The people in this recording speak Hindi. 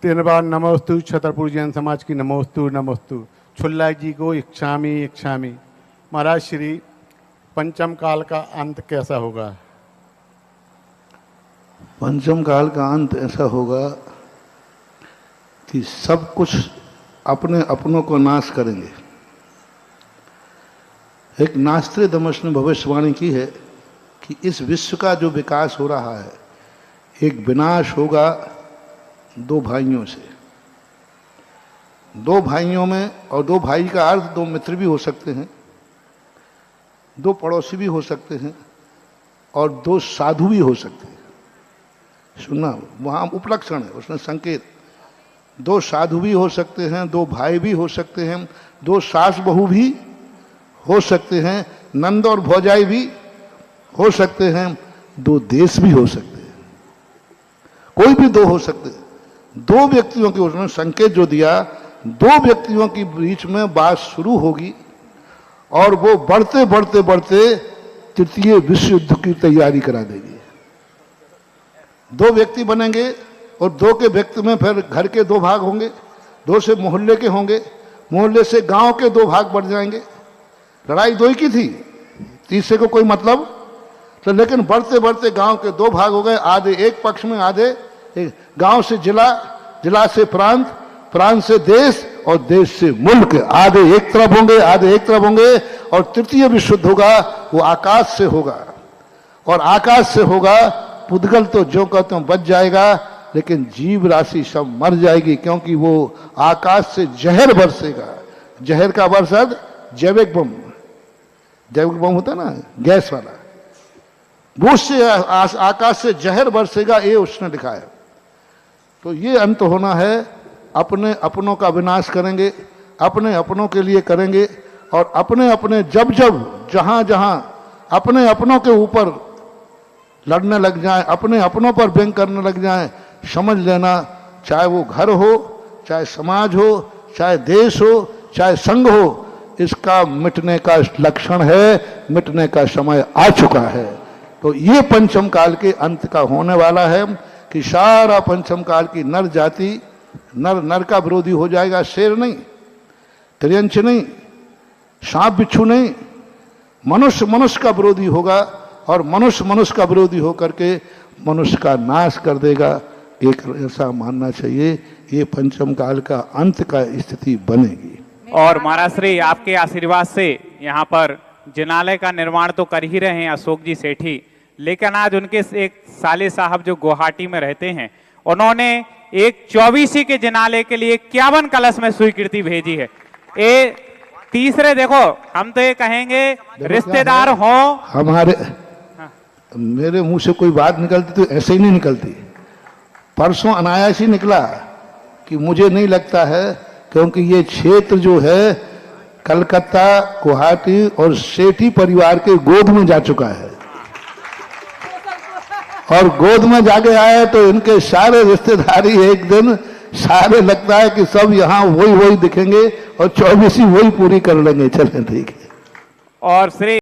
तीन बार नमोस्तु छतरपुर जैन समाज की नमोस्तु नमोस्तु। छुल्ला जी को इच्छामी इच्छामी। महाराज श्री पंचम काल का अंत कैसा होगा? पंचम काल का अंत ऐसा होगा कि सब कुछ अपने अपनों को नाश करेंगे। एक नास्त्रे दमश ने भविष्यवाणी की है कि इस विश्व का जो विकास हो रहा है, एक विनाश होगा दो भाइयों से। दो भाइयों में, और दो भाई का अर्थ दो मित्र भी हो सकते हैं, दो पड़ोसी भी हो सकते हैं, और दो साधु भी हो सकते हैं। सुनना, वहाँ उपलक्षण है, उसने संकेत। दो साधु भी हो सकते हैं, दो भाई भी हो सकते हैं, दो सास बहू भी हो सकते हैं, नंद और भौजाई भी हो सकते हैं, दो देश भी हो सकते हैं, कोई भी दो हो सकते हैं। दो व्यक्तियों की, उसने संकेत जो दिया, दो व्यक्तियों के बीच में बात शुरू होगी और वो बढ़ते बढ़ते बढ़ते तृतीय विश्व युद्ध की तैयारी करा देगी। दो व्यक्ति बनेंगे और दो के व्यक्ति में फिर घर के दो भाग होंगे, दो से मोहल्ले के होंगे, मोहल्ले से गांव के दो भाग बढ़ जाएंगे। लड़ाई दो ही की थी, तीसरे को कोई मतलब तो, लेकिन बढ़ते बढ़ते गांव के दो भाग हो गए, आधे एक पक्ष में, आधे गांव से जिला, जिला से प्रांत, प्रांत से देश और देश से मुल्क। आधे एक तरफ होंगे, आधे एक तरफ होंगे, और तृतीय विश्व युद्ध होगा वो आकाश से होगा। और आकाश से होगा, पुद्गल तो जो कहते हैं बच जाएगा, लेकिन जीव राशि सब मर जाएगी, क्योंकि वो आकाश से जहर बरसेगा। जहर का बरसात जैविक बम, जैविक बम होता ना, गैस वाला, वो से आकाश से जहर बरसेगा, ये उसने लिखा है। तो ये अंत होना है। अपने अपनों का विनाश करेंगे, अपने अपनों के लिए करेंगे, और अपने अपने जब जब जहां जहां अपने अपनों के ऊपर लड़ने लग जाएं, अपने अपनों पर व्यंग करने लग जाएं, समझ लेना, चाहे वो घर हो, चाहे समाज हो, चाहे देश हो, चाहे संघ हो, इसका मिटने का लक्षण है, मिटने का समय आ चुका है। तो ये पंचम काल के अंत का होने वाला है कि सारा पंचम काल की नर जाति नर नर का विरोधी हो जाएगा। शेर नहीं, त्रियंच नहीं, सांप बिच्छू नहीं, मनुष्य मनुष्य का विरोधी होगा, और मनुष्य मनुष्य का विरोधी होकर के मनुष्य का नाश कर देगा। एक ऐसा मानना चाहिए, ये पंचम काल का अंत का स्थिति बनेगी। और महाराज श्री आपके आशीर्वाद से यहाँ पर जिनालय का निर्माण तो कर ही रहे हैं अशोक जी सेठी, लेकिन आज उनके एक साले साहब जो गुवाहाटी में रहते हैं, उन्होंने एक 24 के जिनालय के लिए 51 कलश में स्वीकृति भेजी है। ये तीसरे, देखो हम तो ये कहेंगे रिश्तेदार हो हमारे, मेरे मुंह से कोई बात निकलती तो ऐसे ही नहीं निकलती। परसों अनायास ही निकला कि मुझे नहीं लगता है, क्योंकि ये क्षेत्र जो है कलकत्ता, गुवाहाटी और सेठी परिवार के गोद में जा चुका है, और गोद में जाके आए तो इनके सारे रिश्तेदारी एक दिन सारे लगता है कि सब यहाँ वही वही दिखेंगे, और 24 वही पूरी कर लेंगे। चलें, ठीक है। और श्री